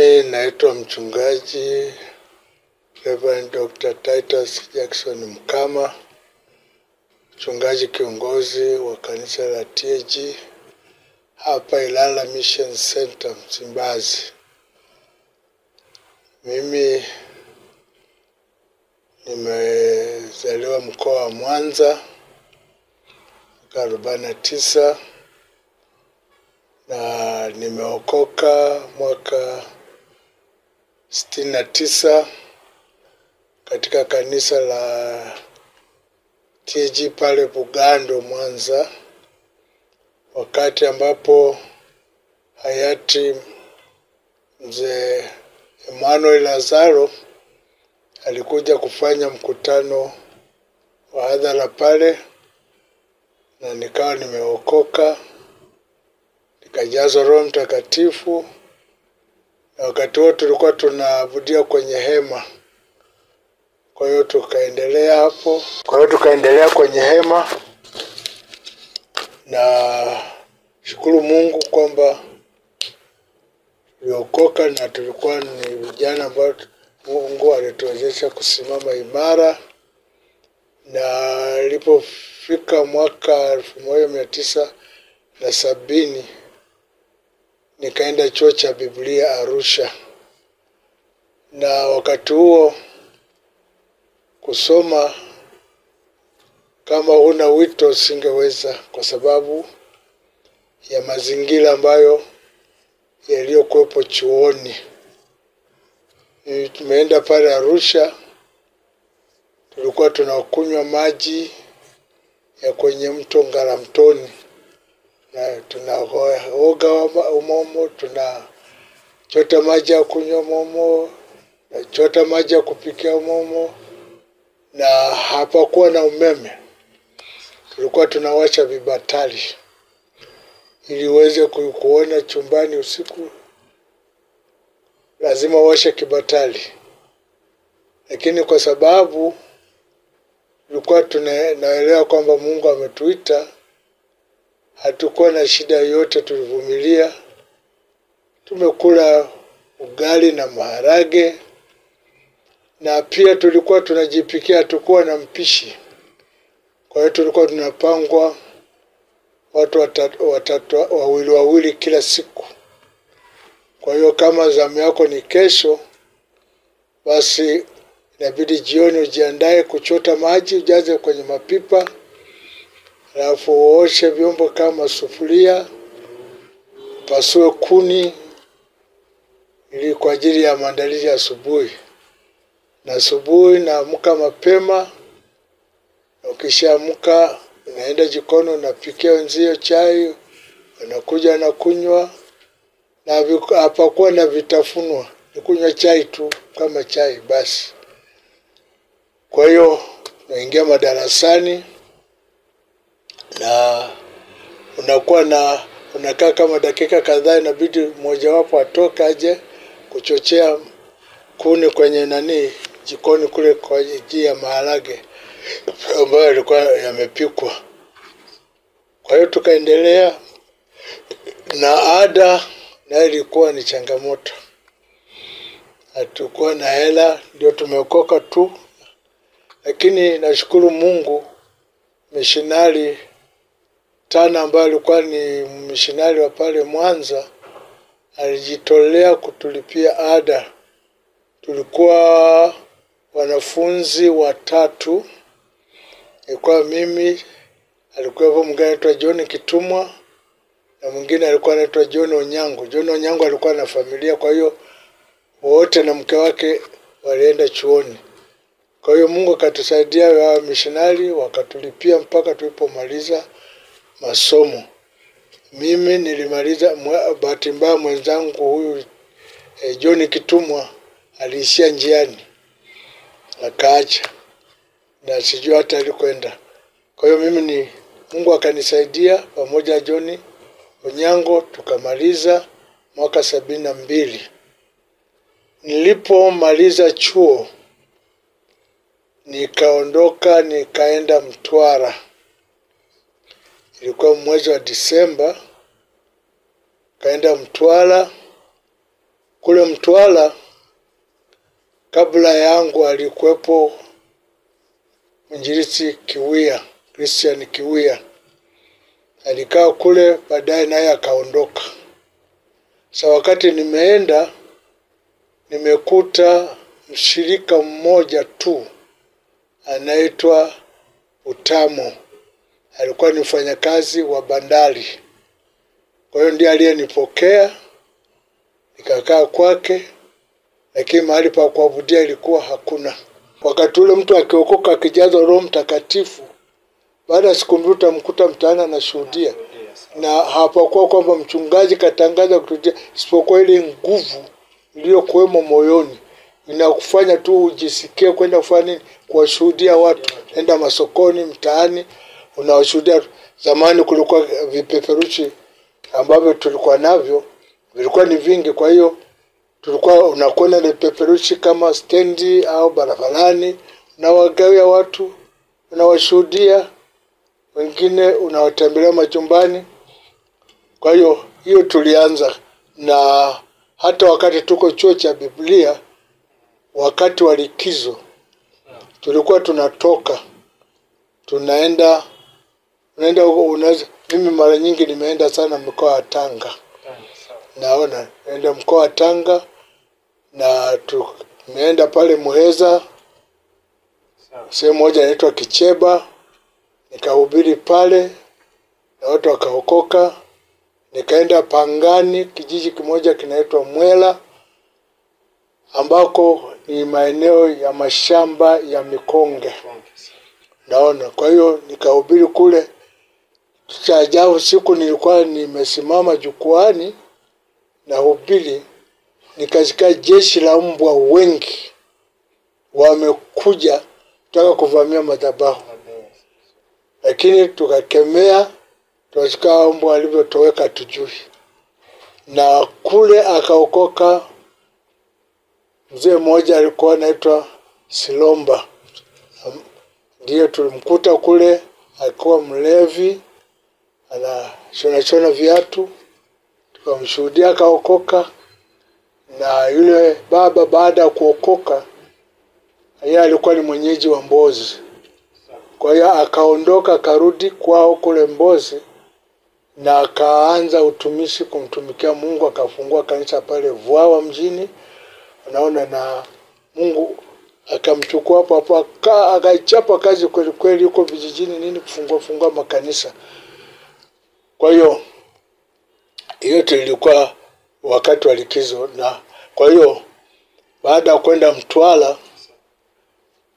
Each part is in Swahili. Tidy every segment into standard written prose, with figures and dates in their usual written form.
Mimi naitwa mchungaji Reverend Dr. Titus Jackson Mkama, mchungaji kiongozi wa kanisa la TAG hapa Ilala Mission Center Msimbazi. Mimi nimezaliwa mkoa wa Mwanza mwaka 49 na nimeokoka mwaka 69 katika kanisa la TAG pale Bugando Mwanza, wakati ambapo hayati mzee Emmanuel Lazaro alikuja kufanya mkutano wa hadhara pale, na nikawa nimeokoka, nikajazwa Roho Mtakatifu, na wakati huo tulikuwa tunaabudia kwenye hema. Kwa hiyo tukaendelea hapo. Kwenye hema, na shukuru Mungu kwamba tuliokoka na tulikuwa ni vijana ambao Mungu alituwezesha kusimama imara. Na ilipofika mwaka 1970 nikaenda chuo cha Biblia Arusha, na wakati huo kusoma kama huna wito singeweza, kwa sababu ya mazingira ambayo yaliyokuwepo chuoni. Tumeenda pale Arusha, tulikuwa tunakunywa maji ya kwenye mto Ngaramtoni, na tunaoga umomo, tunachota maji ya kunywa umomo, tunachota maji ya kupikia umomo, na hapakuwa na umeme. Tulikuwa tunawasha vibatari ili uweze kuona chumbani usiku, lazima washe kibatari. Lakini kwa sababu tulikuwa tunaelewa kwamba Mungu ametuita, hatukuwa na shida yoyote, tulivumilia. Tumekula ugali na maharage, na pia tulikuwa tunajipikia, hatukuwa na mpishi. Kwa hiyo tulikuwa tunapangwa watu wawili kila siku. Kwa hiyo kama zamu yako ni kesho, basi inabidi jioni ujiandae kuchota maji, ujaze kwenye mapipa, alafu uoshe vyombo kama sufuria, pasue kuni ili kwa ajili ya maandalizi ya asubuhi. Na asubuhi naamka mapema, na ukishaamka unaenda jikoni unapikia wenzio chai, wanakuja na kunywa, na hapakuwa na vitafunwa, ni kunywa chai tu kama chai basi. Kwa hiyo unaingia madarasani, na unakaa kama dakika kadhaa, inabidi mmoja wapo atoke aje kuchochea kuni kwenye jikoni kule kwa ajili ya maharage ambayo yalikuwa yamepikwa. Kwa hiyo tukaendelea, na ada na ilikuwa ni changamoto. Hatukuwa na hela, ndio tumeokoka tu. Lakini nashukuru Mungu, missionari Tana ambaye alikuwa ni missionari wa pale Mwanza alijitolea kutulipia ada. Tulikuwa wanafunzi 3. Ilikuwa mimi, alikuwa mwingine anaitwa John Kitumwa, na mwingine alikuwa anaitwa John Onyango. John Onyango alikuwa na familia, kwa hiyo wote na mke wake walienda chuoni. Kwa hiyo Mungu akatusaidia, wa missionari wakatulipia mpaka tulipomaliza masomo. Mimi nilimaliza, bahati mbaya mwenzangu huyu John Kitumwa aliishia njiani, akaacha, na sijui hata alikwenda. Kwa hiyo Mungu akanisaidia pamoja na John Onyango, tukamaliza mwaka 72. Nilipomaliza chuo nikaondoka nikaenda Mtwara. Ilikuwa mwezi wa Disemba, kaenda Mtwara Kule Mtwara kabla yangu alikuwepo Mwinjilisti Kiwia, Christian Kiwia. Alikaa kule, baadaye naye akaondoka. Sasa wakati nimeenda, nimekuta mshirika mmoja tu anaitwa Utamo. Alikuwa ni mfanyakazi wa bandari. Kwa hiyo ndiye aliyenipokea, nikakaa kwake, lakini mahali pa kuabudia ilikuwa hakuna. Wakati ule mtu akiokoka akijazwa Roho Mtakatifu, baada ya siku mbili utamkuta mtaani anashuhudia. Na hapakuwa kwamba mchungaji katangaza kututia, isipokuwa ile nguvu iliyokuwemo moyoni inakufanya tu ujisikie kwenda kufanya nini, kuwashuhudia watu. Enda masokoni, mtaani, unawashuhudia. Zamani kulikuwa vipeperushi ambavyo tulikuwa navyo, vilikuwa ni vingi. Kwa hiyo tulikuwa unakwenda na vipeperushi kama stendi au barabarani, unawagawia watu, unawashuhudia, wengine unawatembelea majumbani. Kwa hiyo hiyo tulianza. Na hata wakati tuko chuo cha Biblia, wakati wa likizo tulikuwa tunatoka, tunaenda mimi mara nyingi nimeenda sana mkoa wa Tanga. Naenda mkoa wa Tanga, na tumeenda pale Muheza, sehemu moja inaitwa Kicheba, nikahubiri pale na watu wakaokoka. Nikaenda Pangani, kijiji kimoja kinaitwa Mwela, ambako ni maeneo ya mashamba ya mikonge. Kwa hiyo nikahubiri kule. Cha ajabu, siku nilikuwa nimesimama jukwani na hubiri, nikasikia jeshi la mbwa wengi wamekuja kutaka kuvamia madhabahu. Lakini tukakemea, tukasikia mbwa walivyotoweka tujui. Na kule akaokoka mzee mmoja alikuwa anaitwa Silomba. Ndiye tulimkuta kule, alikuwa mlevi, anashona viatu. Tukamshuhudia akaokoka. Na yule baba baada ya kuokoka, yeye alikuwa ni mwenyeji wa Mbozi. Kwa hiyo akaondoka, akarudi kwao kule Mbozi, na akaanza utumishi kumtumikia Mungu. Akafungua kanisa pale Vwawa mjini. Na Mungu akamchukua hapo akaichapa kazi kweli kweli huko vijijini nini, kufungua makanisa. Kwa hiyo yote ilikuwa wakati wa likizo. Na kwa hiyo baada ya kwenda Mtwara,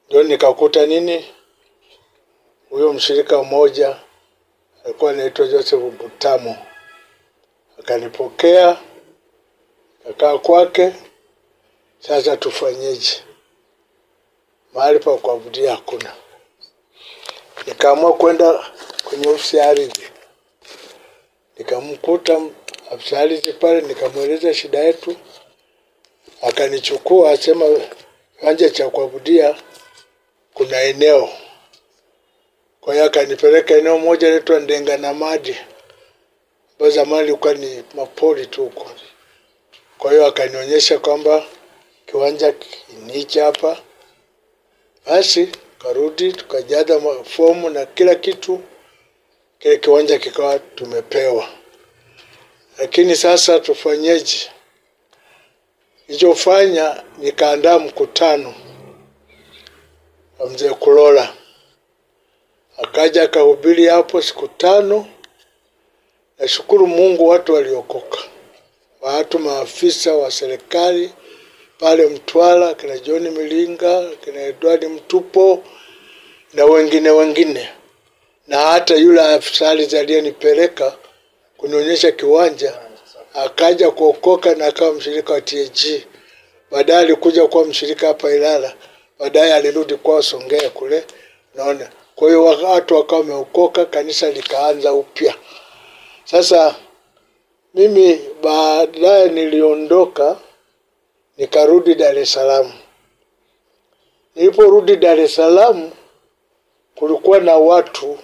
ndio nikakuta nini, huyo mshirika mmoja alikuwa anaitwa Joseph Butamo. Akanipokea, akakaa kwake. Sasa tufanyeje? Mahali pa kuabudia hakuna. Nikaamua kwenda kwenye ofisi ya ardhi. Nikamkuta afisa ardhi pale, nikamweleza shida yetu. Akanichukua, asema kiwanja cha kuabudia kuna eneo. Kwa hiyo akanipeleka eneo moja linaitwa Ndenga na Madi, ambapo zamani ilikuwa ni mapori tu huko. Kwa hiyo akanionyesha kwamba kiwanja ni hapa. Basi karudi, tukajaza fomu na kila kitu, kile kiwanja kikawa tumepewa. Lakini sasa tufanyeje? Nilichofanya, nikaandaa mkutano wa mzee Kulola. Akaja akahubiri hapo siku 5. Nashukuru Mungu, watu waliokoka. Watu maafisa wa serikali pale Mtwara, kina John Milinga, kina Edward Mtupo na wengine. Na hata yule afisa aliyenipeleka kunionyesha kiwanja akaja kuokoka na akawa mshirika wa TAG. Baadaye alikuja kuwa mshirika hapa Ilala. Baadaye alirudi kwa Songea kule. Kwa hiyo watu wakawa wameokoka, kanisa likaanza upya. Sasa mimi baadaye niliondoka, nikarudi Dar es Salaam. Niliporudi Dar es Salaam, kulikuwa na watu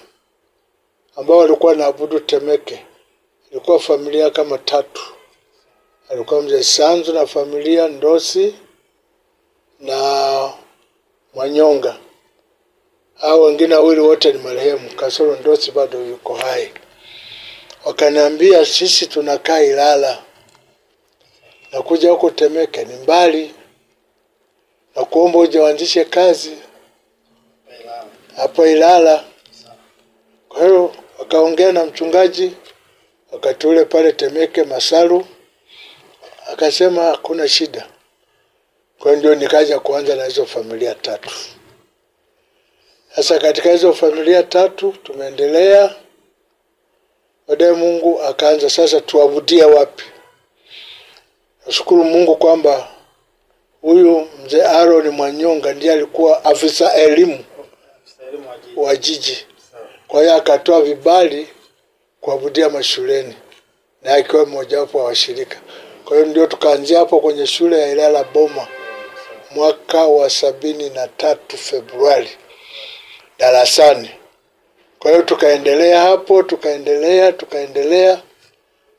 ambao walikuwa wanaabudu Temeke. Ilikuwa familia kama 3 alikuwa mzee Sanzu na familia, Ndosi na Mwanyonga. Hao wengine wawili wote ni marehemu, kasoro Ndosi bado yuko hai. Wakaniambia sisi tunakaa Ilala, na kuja huko Temeke ni mbali, na kuomba uje uanzishe kazi hapo Ilala. Kwa hiyo wakaongea na mchungaji wakati ule pale Temeke Masaru, akasema hakuna shida. Kwa hiyo ndio nikaja kuanza na hizo familia 3. Sasa katika hizo familia 3 tumeendelea. Baadaye Mungu akaanza sasa tuabudia wapi. Nashukuru Mungu kwamba huyu mzee Aaron Mwanyonga ndiye alikuwa afisa elimu wa jiji. Kwa hiyo akatoa vibali kuabudia mashuleni, na akiwa mmoja wapo wa washirika. Kwa hiyo ndio tukaanzia hapo kwenye shule ya Ilala Boma mwaka wa 73 Februari darasani. Kwa hiyo tukaendelea hapo, tukaendelea.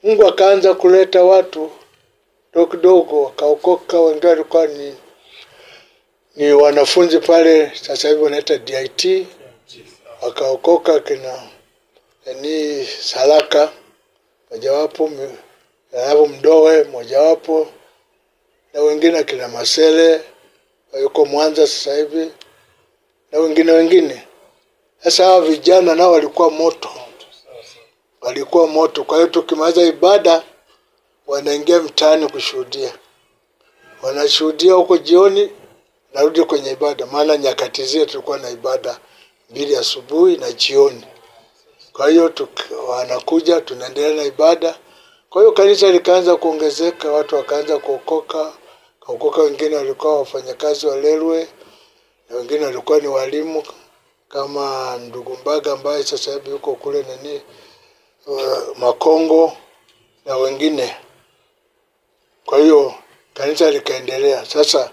Mungu akaanza kuleta watu kidogo wakaokoka. Wengine walikuwa ni wanafunzi pale, sasa hivi wanaita DIT, wakaokoka kina ni Salaka mojawapo, hapo Mdowe mojawapo, na wengine kina Masele yuko Mwanza sasa hivi, na wengine. Sasa hao vijana nao walikuwa moto. Kwa hiyo tukimaliza ibada wanaingia mtaani kushuhudia. Wanashuhudia huko jioni, narudi kwenye ibada. Maana nyakati zile tulikuwa na ibada 2 asubuhi na jioni. Kwa hiyo wanakuja, tunaendelea na ibada. Kwa hiyo kanisa likaanza kuongezeka, watu wakaanza kuokoka. Wengine walikuwa wafanyakazi wa railway, na wengine walikuwa ni walimu kama ndugu Mbaga ambaye sasa hivi yuko kule Makongo na wengine. Kwa hiyo kanisa likaendelea. Sasa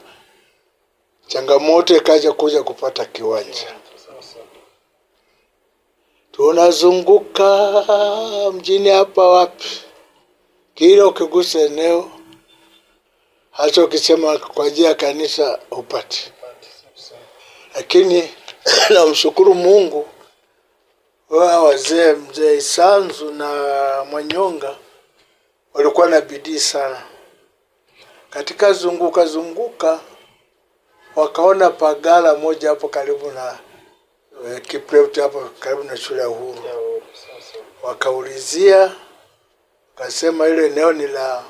changamoto ikaja kuja kupata kiwanja. Tunazunguka mjini hapa wapi, kila ukigusa eneo, hata ukisema kwa ajili ya kanisa upate. Lakini namshukuru Mungu, wazee mzee Sanzu na Mwanyonga walikuwa na bidii sana. Katika zunguka wakaona pagala moja hapo karibu na Kipleuti, hapo karibu na shule ya Uhuru. Wakaulizia, wakasema ile eneo ni la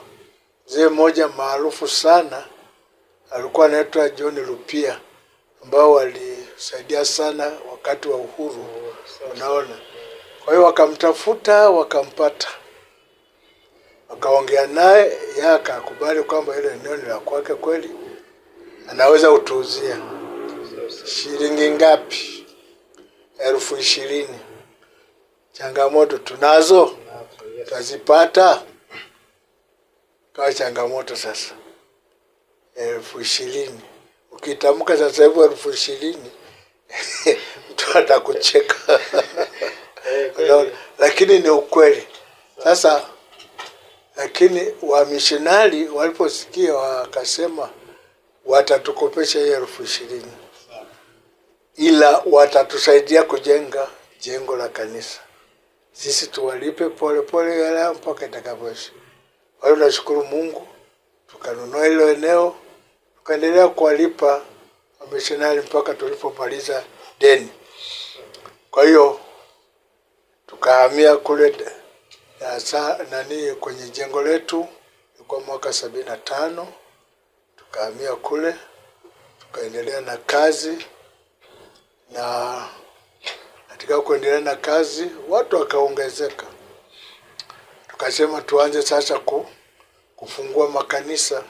mzee mmoja maarufu sana, alikuwa anaitwa John Lupia, ambao walisaidia sana wakati wa uhuru. Unaona. Kwa hiyo wakamtafuta, wakampata. Wakaongea naye, yeye akakubali kwamba ile eneo ni la kwake kweli, anaweza utuuzia. Shilingi ngapi? 20,000. Changamoto tunazo, tazipata. Kwa changamoto sasa 20,000. Ukitamka sasa hivi 20,000 mtu atakucheka. Lakini ni ukweli. Sasa lakini wamishonari waliposikia wakasema watatukopesha 20,000, ila watatusaidia kujenga jengo la kanisa. Sisi tuwalipe pole yale mpaka itakapoisha. Kwa hiyo nashukuru Mungu, tukanunua hilo eneo, tukaendelea kuwalipa wamishonari mpaka tulipomaliza deni. Kwa hiyo tukahamia kule kwenye jengo letu kwa mwaka 75, tukahamia kule, tukaendelea na kazi, na katika kuendelea na kazi watu wakaongezeka. Tukasema tuanze sasa kufungua makanisa.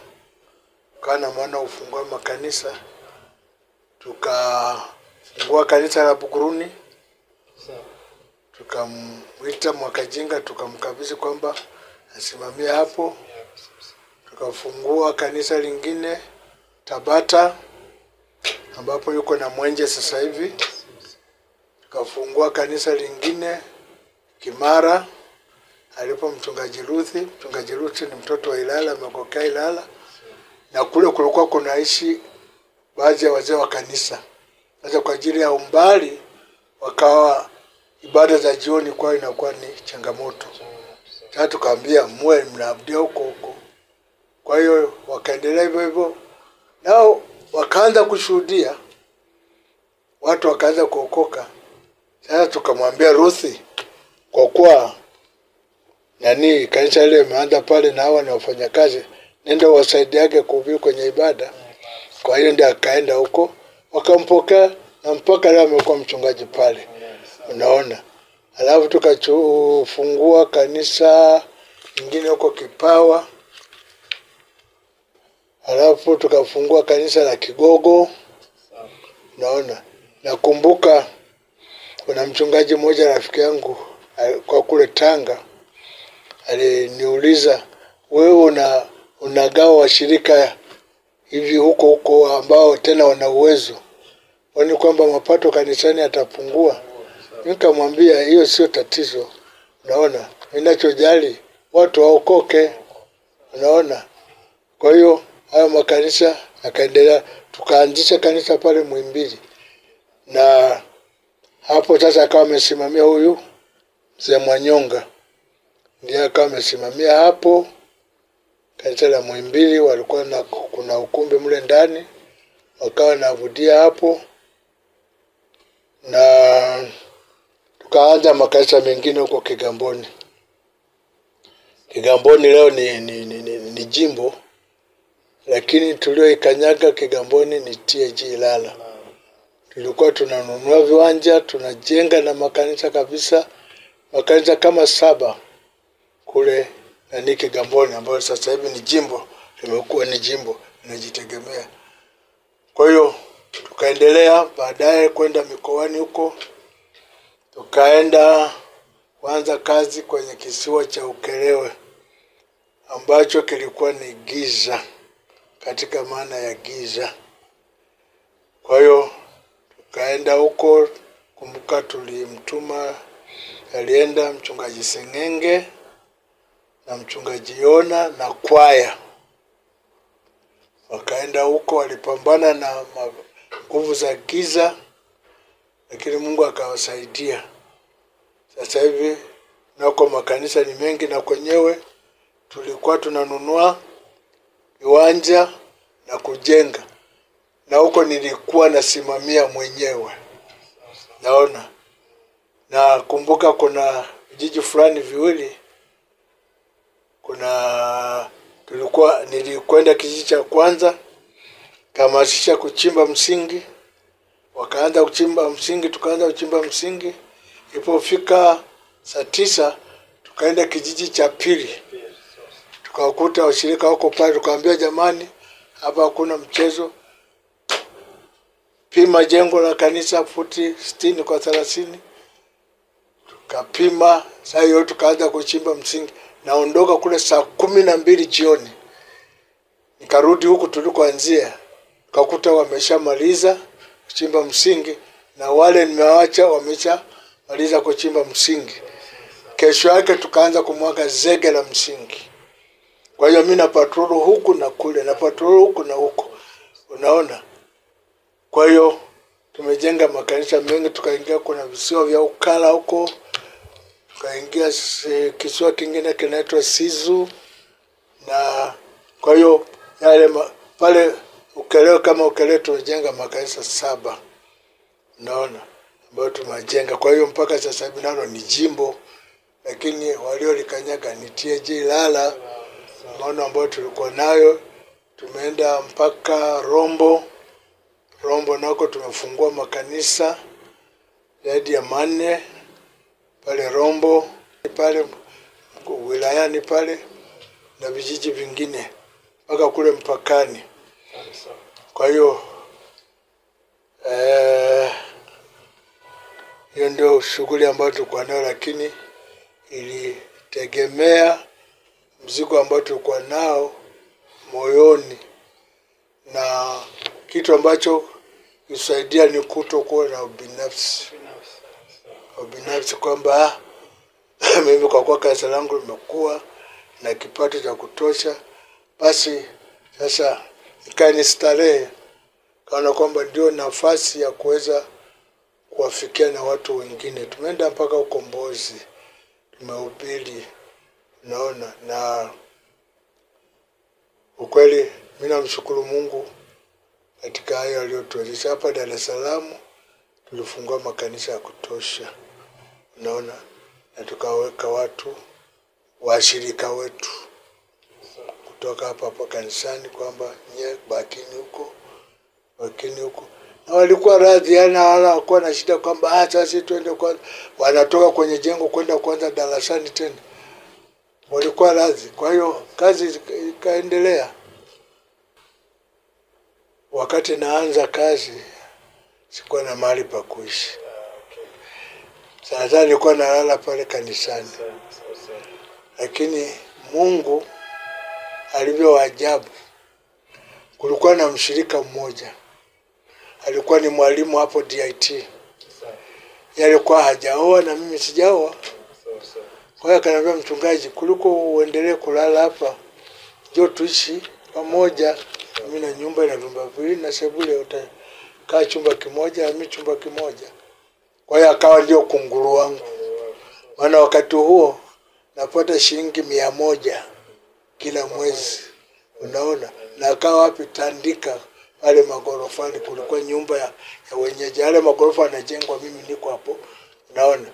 Kana maana ufungua makanisa, tukafungua kanisa la Buguruni. Tukamwita Mwakajinga, tukamkabidhi kwamba asimamie hapo. Tukafungua kanisa lingine Tabata, ambapo yuko na Mwenje sasa hivi. Tukafungua kanisa lingine Kimara, alipo mchungaji Ruthi ni mtoto wa Ilala, amekokea Ilala, na kule kulikuwa kunaishi baadhi ya wazee wa kanisa. Sasa kwa ajili ya umbali wakawa ibada za jioni kwa inakuwa ni changamoto. Sasa tukaambia muwe mnaabudia huko. Kwa hiyo wakaendelea hivyo nao wakaanza kushuhudia, watu wakaanza kuokoka. Sasa tukamwambia Ruthi, kwa kuwa kanisa ile imeanza pale na hawa ni wafanyakazi, nenda wasaidiage kuhubiri kwenye ibada. Kwa hiyo ndiye akaenda huko, wakampokea na mpaka leo amekuwa mchungaji pale. Unaona? Alafu tukafungua kanisa lingine huko Kipawa. Alafu tukafungua kanisa la Kigogo. Unaona? Nakumbuka kuna mchungaji mmoja rafiki yangu kwa kule Tanga aliniuliza, wewe unagawa washirika hivi huko ambao tena wana uwezo, wani kwamba mapato kanisani yatapungua? Nikamwambia hiyo sio tatizo. Unaona? Ninachojali watu waokoke. Unaona? Kwa hiyo hayo makanisa akaendelea, tukaanzisha kanisa pale Muhimbili. Na hapo sasa akawa amesimamia huyu Mzee Mwanyonga. Ndiye akawa amesimamia hapo kanisa la Muhimbili. Walikuwa kuna ukumbi mle ndani, wakawa naabudia hapo, na tukaanza makanisa mengine huko Kigamboni. Kigamboni leo ni jimbo, lakini tulioikanyaga Kigamboni ni TAG Ilala. Tulikuwa tunanunua viwanja, tunajenga na makanisa kabisa, makanisa kama 7 kule na Kigamboni, ambayo sasa hivi ni jimbo, limekuwa ni jimbo linajitegemea. Kwa hiyo tukaendelea baadaye kwenda mikoani huko. Tukaenda kuanza kazi kwenye kisiwa cha Ukerewe ambacho kilikuwa ni giza, katika maana ya giza. Kwa hiyo tukaenda huko. Kumbuka tulimtuma, alienda mchungaji Sengenge na mchungaji Yona na kwaya. Wakaenda huko, walipambana na nguvu za giza, lakini Mungu akawasaidia. Sasa hivi nako makanisa ni mengi, na kwenyewe tulikuwa tunanunua viwanja na kujenga, na huko nilikuwa nasimamia mwenyewe. Naona, na kumbuka kuna vijiji fulani viwili, nilikwenda kijiji cha kwanza kamasisha kuchimba msingi, wakaanza kuchimba msingi, tukaanza kuchimba msingi. Ilipofika saa 9 tukaenda kijiji cha pili, tukawakuta washirika wako pale. Tukaambia, jamani, hapa hakuna mchezo, pima jengo la kanisa futi 60 kwa 30. Tukapima, saa hiyo tukaanza kuchimba msingi. Naondoka kule saa 12 jioni, nikarudi huku tulikoanzia, tukakuta wameshamaliza kuchimba msingi, na wale nimewaacha wameshamaliza kuchimba msingi. Kesho yake tukaanza kumwaga zege la msingi. Kwa hiyo mimi na patrol huku na kule, na patrol huku na huko. Unaona? Kwa hiyo tumejenga makanisa mengi. Tukaingia kuna visiwa vya Ukala huko, tukaingia kisiwa kingine kinaitwa Sizu, na kwa hiyo yale pale Ukerewe kama Ukerewe tumejenga makanisa 7. Unaona? Ambayo tumejenga. Kwa hiyo mpaka sasa hivi nalo ni jimbo, lakini waliolikanyaga ni TAG Ilala. Maono ambayo tulikuwa nayo, tumeenda mpaka Rombo. Rombo nako tumefungua makanisa zaidi ya 4 pale Rombo, pale wilayani pale, na vijiji vingine mpaka kule mpakani. Kwa hiyo hiyo ndio shughuli ambayo tulikuwa nayo, lakini ilitegemea mzigo ambao tulikuwa nao moyoni, na kitu ambacho kisaidia ni kutokuwa na ubinafsi. Ubinafsi kwamba mimi kwa kuwa kanisa langu limekuwa na kipato cha kutosha, basi sasa ikanistarehe, kaona kwamba ndio nafasi ya kuweza kuwafikia na watu wengine. Tumeenda mpaka Ukombozi, tumehubiri, naona, na ukweli mimi namshukuru Mungu katika hayo aliyotuwezesha. Hapa Dar es Salaam tulifungua makanisa ya kutosha, unaona, na tukaweka watu washirika wetu kutoka hapa kanisani kwamba nye bakini huko, na walikuwa radhi, yani wala hakuwa na shida kwamba sasa tuende kwa, wanatoka kwenye jengo kwenda kwanza darasani tena, walikuwa radhi. Kwa hiyo kazi ikaendelea. Wakati naanza kazi sikuwa na mahali pa kuishi. Sasa nilikuwa nalala pale kanisani. Lakini Mungu alivyo ajabu, kulikuwa na mshirika mmoja. Alikuwa ni mwalimu hapo DIT. Yeye alikuwa hajaoa na mimi sijaoa. Kwa hiyo akaniambia, mchungaji, kuliko uendelee kulala hapa, njoo tuishi pamoja. Mimi na nyumba ina vyumba viwili na sebule, utakaa chumba kimoja na mimi chumba kimoja. Kwa hiyo akawa ndio kunguru wangu. Maana wakati huo napata shilingi 100 kila mwezi, unaona, na akawa wapi Tandika pale magorofani, kulikuwa nyumba ya wenyeji, yale magorofa yanajengwa, mimi niko hapo, unaona.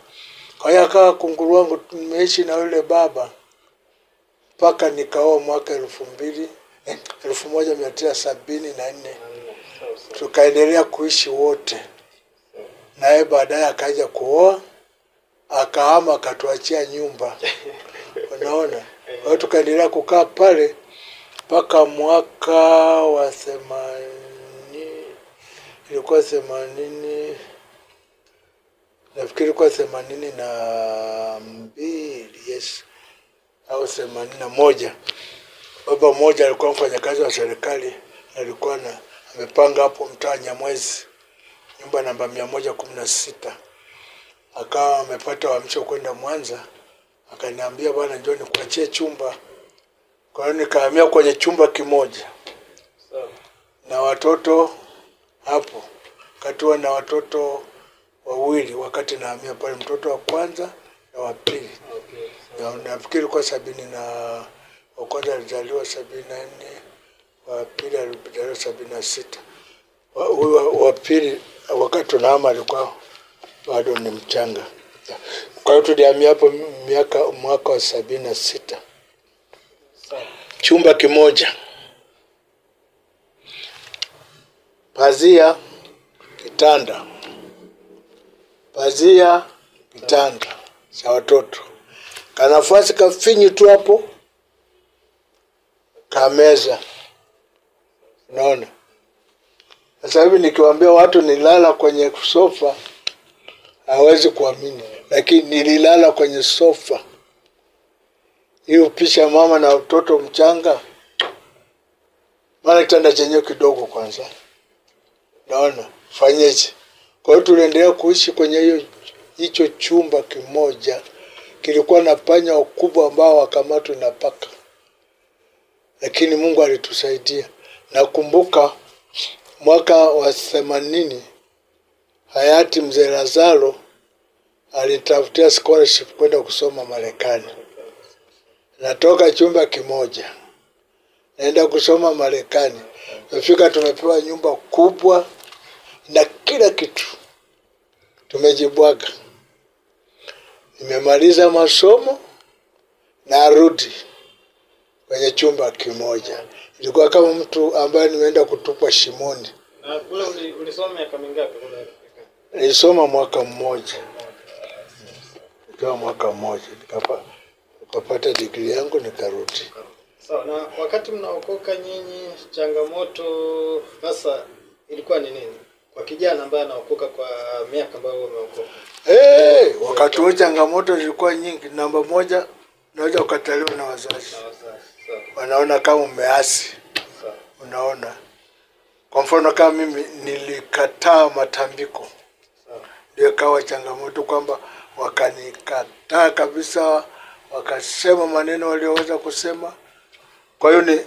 Kwa hiyo akawa kunguru wangu. Nimeishi na yule baba mpaka nikaoa mwaka 1974. Tukaendelea kuishi wote. Naye baadaye akaja kuoa, akahama, akatuachia nyumba, unaona. Kwa hiyo tukaendelea kukaa pale mpaka mwaka wa 80, ilikuwa 80, nafikiri ilikuwa 82, yes, au 81. Baba mmoja alikuwa mfanyakazi wa serikali, alikuwa amepanga hapo mtaa Nyamwezi, nyumba namba 116. Akawa amepata uhamisho kwenda Mwanza, akaniambia, bwana, njoo nikuachie chumba. Kwa hiyo nikahamia kwenye chumba kimoja na watoto hapo. Katiwa na watoto wawili wakati nahamia pale, mtoto wa kwanza na wa pili. Na nafikiri kwa 70 na wa kwanza alizaliwa 74, wa pili alizaliwa 76. Wa pili wakati tunahama alikuwa bado ni mchanga. Kwa hiyo tulihamia hapo mwaka wa 76. Chumba kimoja, pazia, kitanda cha watoto, kanafasi kafinyu tu hapo, kameza, unaona. Sasa hivi nikiwaambia watu nilala kwenye sofa hawezi kuamini, lakini nililala kwenye sofa. Hiyo pisha mama na mtoto mchanga, maana kitanda chenyewe kidogo kwanza, naona fanyeje. Kwa hiyo tuliendelea kuishi kwenye hicho chumba kimoja. Kilikuwa na panya wakubwa ambao wakamatwa na paka, lakini Mungu alitusaidia. Nakumbuka mwaka wa 80 hayati mzee Lazaro alitafutia scholarship kwenda kusoma Marekani. Natoka chumba kimoja naenda kusoma Marekani. Tumefika, tumepewa nyumba kubwa na kila kitu, tumejibwaga. Nimemaliza masomo na rudi kwenye chumba kimoja. Ilikuwa kama mtu ambaye nimeenda kutupwa shimoni. Na kule ulisoma miaka mingapi? Nilisoma mwaka mmoja. Nikapata degree yangu nikarudi. Sawa. Na wakati mnaokoka nyinyi, changamoto hasa ilikuwa ni nini kwa kijana ambaye anaokoka kwa miaka ambayo umeokoka? Wakati huo changamoto zilikuwa nyingi. Namba moja, unaweza kukataliwa na wazazi. Wanaona kama umeasi. Unaona. Kwa mfano kama mimi nilikataa matambiko. Ndio kawa changamoto kwamba wakanikataa kabisa, wakasema maneno walioweza kusema. Kwa hiyo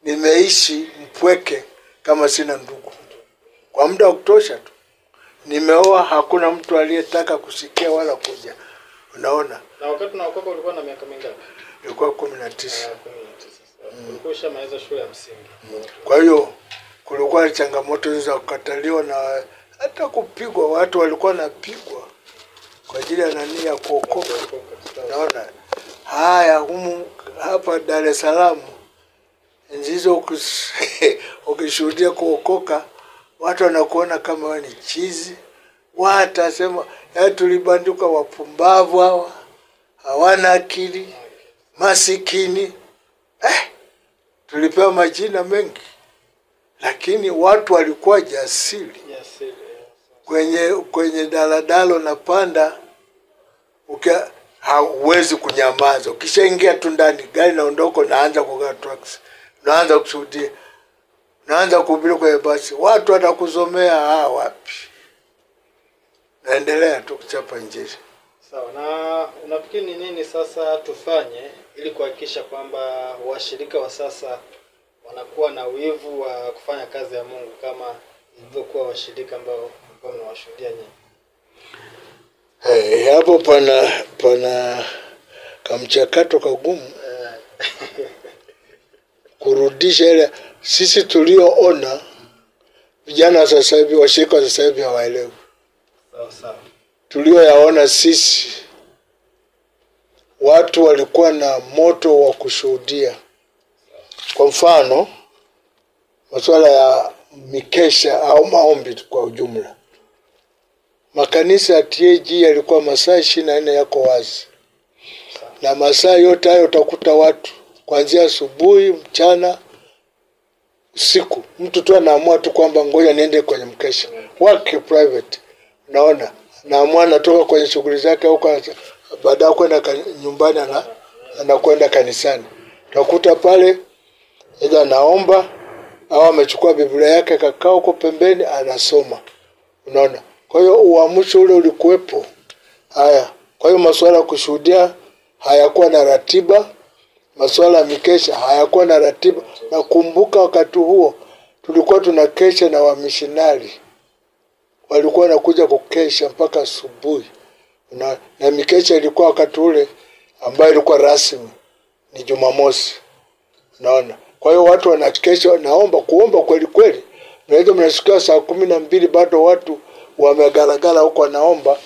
nimeishi mpweke kama sina ndugu kwa muda wa kutosha tu. Nimeoa, hakuna mtu aliyetaka kusikia wala kuja. Unaona? Na wakati unaokoka ulikuwa na miaka mingapi? Nilikuwa 19. Ulikuwa ushamaliza shule ya msingi. Kwa hiyo kulikuwa changamoto za kukataliwa na hata kupigwa. Watu walikuwa napigwa kwa ajili ya nani, ya kuokoka. Unaona? Haya, hapa Dar es Salaam nzizo ukishuhudia kuokoka, watu wanakuona kama wewe ni chizi. Watasema tulibanduka, wapumbavu hawa, hawana akili, masikini. Tulipewa majina mengi, lakini watu walikuwa jasiri. Kwenye daladalo na panda, hauwezi kunyamaza. Ukishaingia tu ndani, gari naondoko, naanza kukaa taxi, naanza kushuhudia, naanza kuhubiri kwenye basi, watu watakuzomea wapi. Naendelea tu kuchapa Injili. Sawa. Na unafikiri ni nini sasa tufanye ili kuhakikisha kwamba washirika wa sasa wanakuwa na wivu wa kufanya kazi ya Mungu kama ilivyokuwa washirika ambao walikuwa wanawashuhudia nyinyi? Hapo pana kamchakato kagumu kurudisha ile sisi tulioona. Vijana sasa hivi, washirika sasa hivi hawaelewi. Sawa. Tulioyaona sisi, watu walikuwa na moto wa kushuhudia. Kwa mfano, masuala ya mikesha au maombi kwa ujumla. Makanisa ya TAG yalikuwa masaa 24 yako wazi. Na masaa yote hayo utakuta watu kuanzia asubuhi, mchana, usiku. Mtu tu anaamua tu kwamba ngoja niende kwenye mkesha. Wake private. Unaona? Naamua natoka kwenye shughuli zake huko, baadaye kwenda nyumbani, anakwenda kanisani. Utakuta pale ila naomba au amechukua Biblia yake kakaa huko pembeni anasoma. Unaona? Kwa hiyo uamsho ule ulikuwepo. Haya. Kwa hiyo masuala ya kushuhudia hayakuwa na ratiba. Masuala ya mikesha hayakuwa na ratiba. Nakumbuka wakati huo tulikuwa tunakesha na wamishinari. Walikuwa wanakuja kukesha mpaka asubuhi. Na mikesha ilikuwa wakati ule ambayo ilikuwa rasmi ni Jumamosi. Unaona? Kwa hiyo watu wanakesha kuomba kweli kweli. Naweza mnasikia saa 12 bado watu wamegaragara huko wanaomba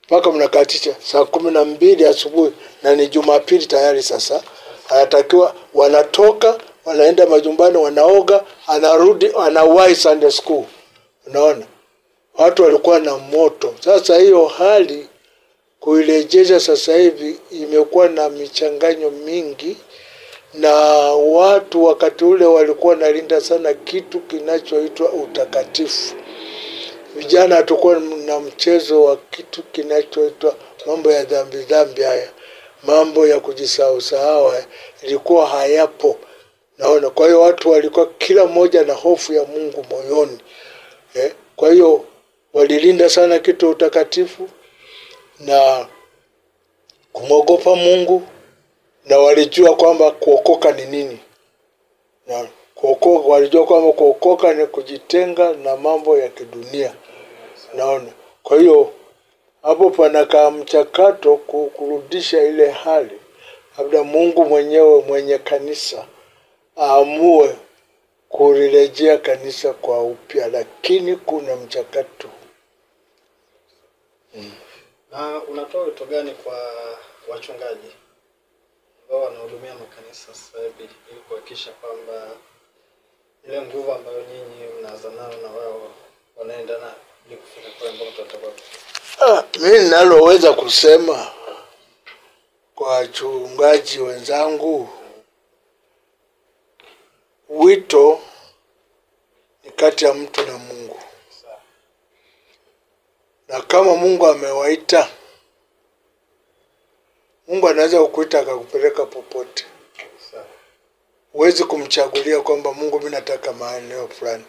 mpaka mnakatisha saa 12 asubuhi, na ni Jumapili tayari. Sasa hayatakiwa, wanatoka wanaenda majumbani, wanaoga, anarudi, anawahi Sunday school. Unaona? Watu walikuwa na moto. Sasa hiyo hali kuirejesha sasa hivi imekuwa na michanganyo mingi, na watu wakati ule walikuwa nalinda sana kitu kinachoitwa utakatifu. Vijana hatakuwa na mchezo wa kitu kinachoitwa mambo ya dhambi haya. Mambo ya kujisahau ilikuwa hayapo. Naona. Kwa hiyo watu walikuwa kila mmoja na hofu ya Mungu moyoni. Kwa hiyo walilinda sana kitu utakatifu na kumwogopa Mungu, na walijua kwamba kuokoka ni nini. Na kuokoka, walijua kwamba kuokoka ni kujitenga na mambo ya kidunia. Naona. Kwa hiyo hapo pana mchakato kurudisha ile hali. Labda Mungu mwenyewe mwenye kanisa aamue kurejea kanisa kwa upya, lakini kuna mchakato. Na unatoa wito gani kwa wachungaji ambao wanahudumia makanisa sasa hivi ili kuhakikisha kwamba ile nguvu ambayo nyinyi mnaanza nayo na wao wanaenda na ili kufika kwa ambapo tutakuwa? Mimi ninaloweza kusema kwa wachungaji wenzangu, wito ni kati ya mtu na Mungu. Na kama Mungu amewaita, Mungu anaweza kukuita akakupeleka popote. Huwezi kumchagulia kwamba Mungu mimi nataka mahali fulani,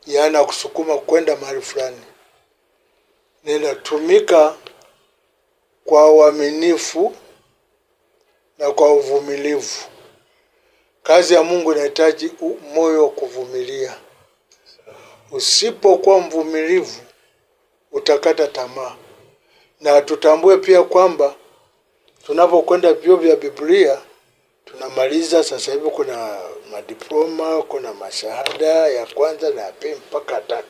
yana kusukuma kwenda mahali fulani. Nenda tumika kwa uaminifu na kwa uvumilivu. Kazi ya Mungu inahitaji moyo wa kuvumilia. Usipokuwa mvumilivu utakata tamaa. Na tutambue pia kwamba tunapokwenda vyuo vya Biblia tunamaliza sasa hivi, kuna madiploma, kuna mashahada ya kwanza na ya pili mpaka 3.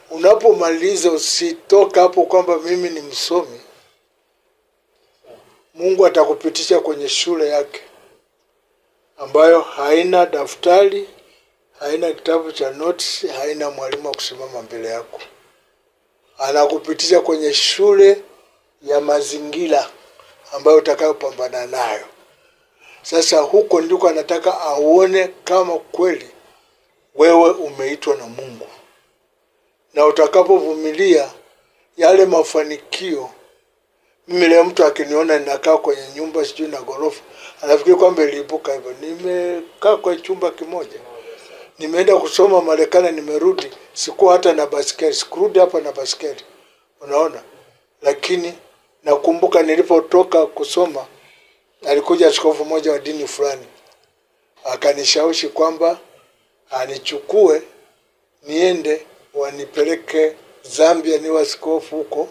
Unapomaliza usitoka hapo kwamba mimi ni msomi. Mungu atakupitisha kwenye shule yake ambayo haina daftari, haina kitabu cha notes, haina mwalimu wa kusimama mbele yako. Anakupitisha kwenye shule ya mazingira ambayo utakayopambana nayo. Sasa huko ndiko anataka aone kama kweli wewe umeitwa na Mungu. Na utakapovumilia yale mafanikio. Mimi leo mtu akiniona ninakaa kwenye nyumba sijui na gorofa, anafikiri kwamba iliibuka hivyo. Nimekaa kwa chumba kimoja. Nimeenda kusoma Marekani, nimerudi sikuwa hata na basikeli, sikurudi hapa na basikeli. Unaona? Lakini nakumbuka nilipotoka kusoma alikuja askofu mmoja wa dini fulani. Akanishawishi kwamba anichukue niende wanipeleke Zambia niwe askofu huko.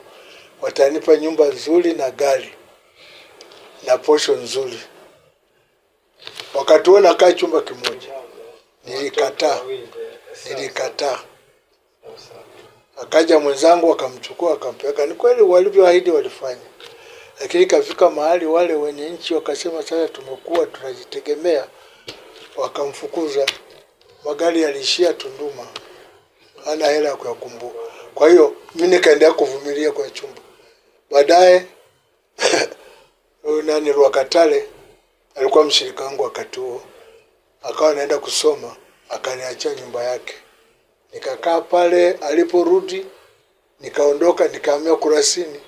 Watanipa nyumba nzuri na gari na posho nzuri. Wakati huo nakaa chumba kimoja. Nilikataa. Akaja mwenzangu akamchukua akampeleka. Ni kweli walivyoahidi walifanya. Lakini kafika mahali wale wenye nchi wakasema sasa tumekuwa tunajitegemea, wakamfukuza. Magari yalishia Tunduma. Hana hela ya kuyakumbuka. Kwa hiyo mimi nikaendelea kuvumilia kwa chumba. Baadaye nani Rwakatale alikuwa mshirika wangu wakati huo. Akawa anaenda kusoma, akaniachia nyumba yake. Nikakaa pale, aliporudi nikaondoka nikahamia Kurasini.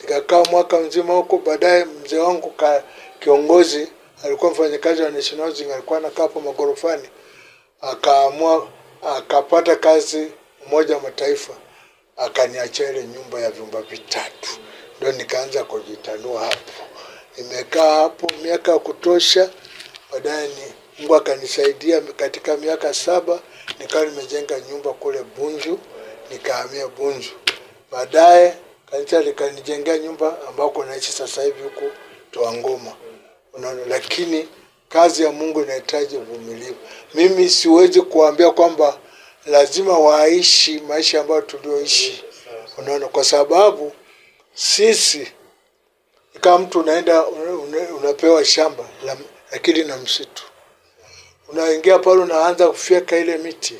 Nikakaa mwaka mzima huko. Baadaye mzee wangu kiongozi alikuwa mfanyakazi wa National Housing, alikuwa anakaa hapo magorofani. Akaamua akapata kazi Umoja wa Mataifa. Akaniachia ile nyumba ya vyumba 3. Ndio nikaanza kujitanua hapo. Nimekaa hapo miaka ya kutosha. Baadaye Mungu akanisaidia katika miaka 7 nikawa nimejenga nyumba kule Bunju, nikahamia Bunju. Baadaye kanisa likanijengea nyumba ambako naishi sasa hivi huko Toangoma. Unaona, lakini kazi ya Mungu inahitaji uvumilivu. Mimi siwezi kuambia kwamba lazima waishi maisha ambayo tulioishi. Unaona, kwa sababu sisi kama mtu unapewa shamba lakini na msitu. Unaingia pale unaanza kufyeka ile miti.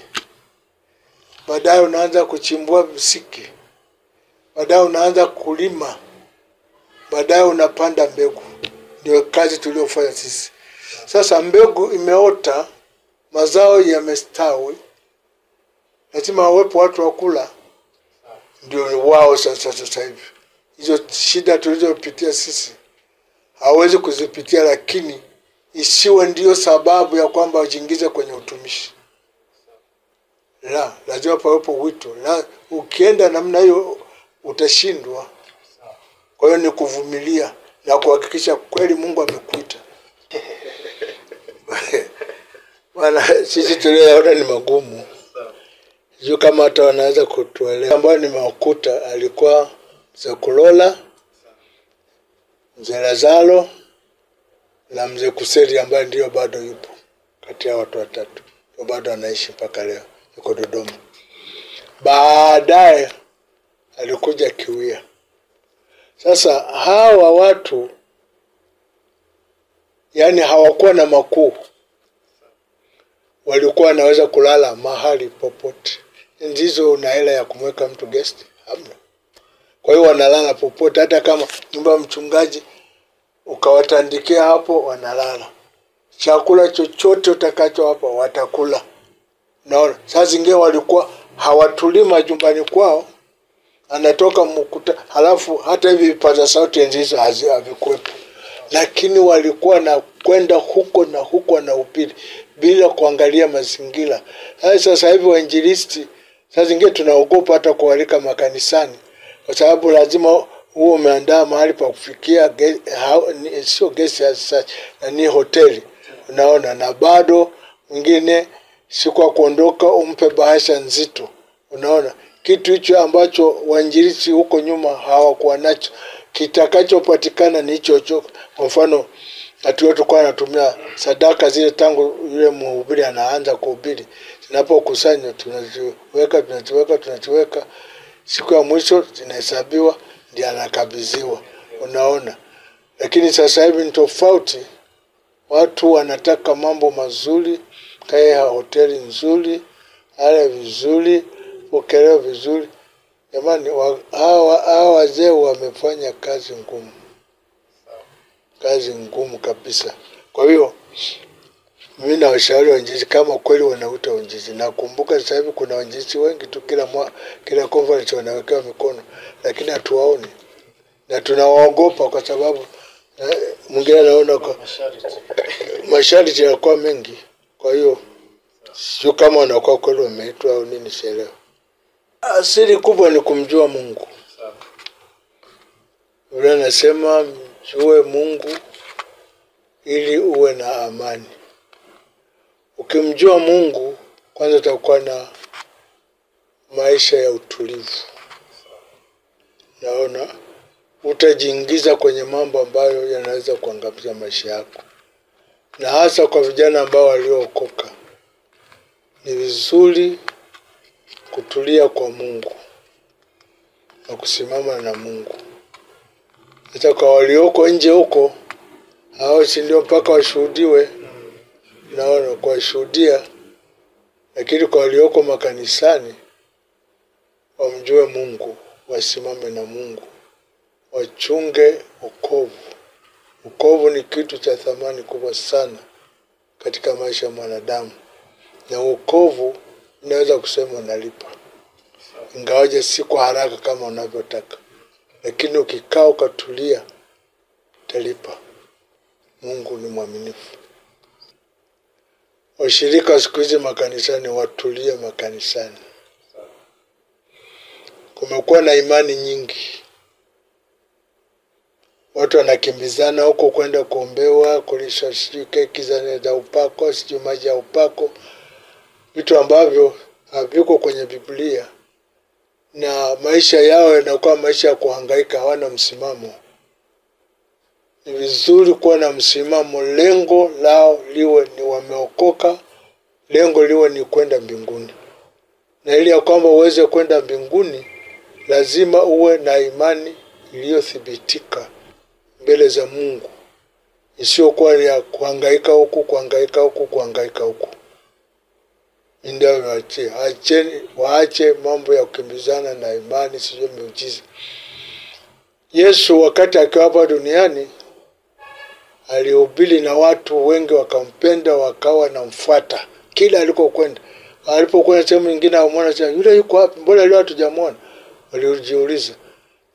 Baadaye unaanza kuchimbua visiki. Baadaye unaanza kulima. Baadaye unapanda mbegu. Ndio kazi tuliyofanya sisi. Sasa mbegu imeota, mazao yamestawi. Lazima wawepo watu wa kula. Ndio wao sasa hivi. Hizo shida tulizopitia sisi hawezi kuzipitia, lakini isiwe ndio sababu ya kwamba ujiingize kwenye utumishi. Lazima pawepo wito. Ukienda namna hiyo utashindwa. Kwa hiyo ni kuvumilia na kuhakikisha kweli Mungu amekuita. Maana sisi tuliyoona ni magumu. Sio kama hata wanaweza kutuelewa. Ambayo nimewakuta alikuwa Mzee Kulola, Mzee Lazaro na Mzee Kuseri ambaye ndio bado yupo kati ya watu 3. Ndio bado anaishi mpaka leo. Yuko Dodoma. Baadaye alikuja Kiwia. Sasa hawa watu yani hawakuwa na makuu. Walikuwa wanaweza kulala mahali popote. Ndizo una hela ya kumweka mtu guest? Hamna. Kwa hiyo wanalala popote, hata kama nyumba mchungaji ukawatandikia hapo wanalala. Chakula chochote utakacho hapa watakula. Naona sasa zingine walikuwa hawatulii majumbani kwao. Anatoka mkuta, halafu hata hivi vipaza sauti enzizo havikuwepo. Lakini walikuwa na kwenda huko na huko na upili bila kuangalia mazingira. Sasa hivi wainjilisti sasa zingine tunaogopa hata kualika makanisani, kwa sababu lazima huo umeandaa mahali pa kufikia, sio guest house, ni hoteli, unaona. Na bado mwingine siku ya kuondoka umpe bahasha nzito, unaona. Kitu hicho ambacho wainjilisti huko nyuma hawakuwa nacho, kitakachopatikana ni hicho. Kwa mfano tulikuwa tunatumia sadaka zile tangu yule mhubiri anaanza kuhubiri, zinapokusanywa tunaziweka, siku ya mwisho zinahesabiwa, ndiye anakabidhiwa, unaona. Lakini sasa hivi ni tofauti, watu wanataka mambo mazuri, kae hoteli nzuri, ale vizuri, pokelewa vizuri. Jamani, hawa wazee wamefanya kazi ngumu. Kazi ngumu kabisa. Kwa hiyo mimi na washauri wainjilisti, kama kweli wanauta uinjilisti. Nakumbuka sasa hivi kuna wainjilisti wengi tu, kila conference wanawekewa mikono, lakini hatuwaoni. Na tunawaogopa kwa sababu mwingine anaona kwa masharti yanakuwa mengi. Kwa hiyo sio kama wanakuwa kweli wameitwa au nini, sielewi. Asili kubwa ni kumjua Mungu. Biblia inasema mjue Mungu ili uwe na amani. Ukimjua Mungu, kwanza utakuwa na maisha ya utulivu. Naona utajiingiza kwenye mambo ambayo yanaweza kuangamiza maisha yako. Na hasa kwa vijana ambao waliookoka, ni vizuri kutulia kwa Mungu na kusimama na Mungu. Hata kwa walioko nje huko, hao si ndio mpaka washuhudiwe, naona kuwashuhudia. Lakini kwa walioko makanisani, wamjue Mungu, wasimame na Mungu, wachunge wokovu. Wokovu ni kitu cha thamani kubwa sana katika maisha ya mwanadamu. Na wokovu unaweza kusema unalipa, ingawaje si kwa haraka kama unavyotaka, lakini ukikaa ukatulia utalipa. Mungu ni mwaminifu. Washirika siku hizi makanisani watulie makanisani. Kumekuwa na imani nyingi, watu wanakimbizana huko kwenda kuombewa, kulisha sijui keki za upako, sijui maji ya upako, vitu ambavyo haviko kwenye Biblia. Na maisha yao yanakuwa maisha ya kuhangaika, hawana msimamo. Ni vizuri kuwa na msimamo, lengo lao liwe ni wameokoka, lengo liwe ni kwenda mbinguni. Na ili ya kwamba uweze kwenda mbinguni, lazima uwe na imani iliyothibitika mbele za Mungu, isiyokuwa ya kuhangaika huku. Ndio waache mambo ya kukimbizana na imani, sio miujiza. Yesu wakati akiwa hapa duniani alihubiri na watu wengi wakampenda, wakawa na mfuata kila alikokwenda. Alipokwenda sehemu nyingine amuona sasa, yule yuko wapi? Mbona leo hatujamuona? Walijiuliza.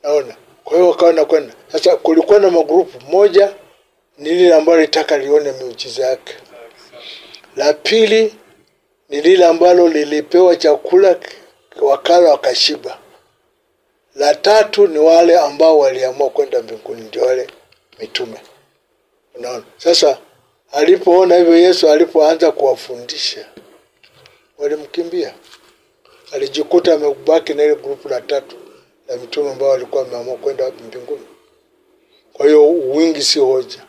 Naona. Kwa hiyo wakawa na kwenda. Sasa kulikuwa na magrupu. Moja ni lile ambalo litaka lione miujiza yake. La pili ni lile ambalo lilipewa chakula wakala wakashiba. La tatu ni wale ambao waliamua kwenda mbinguni, ndio wale mitume. Unaona? Sasa alipoona hivyo, Yesu alipoanza kuwafundisha, walimkimbia. Alijikuta amebaki na ile grupu la tatu la mitume ambao walikuwa wameamua kwenda mbinguni. Kwa hiyo wingi si hoja.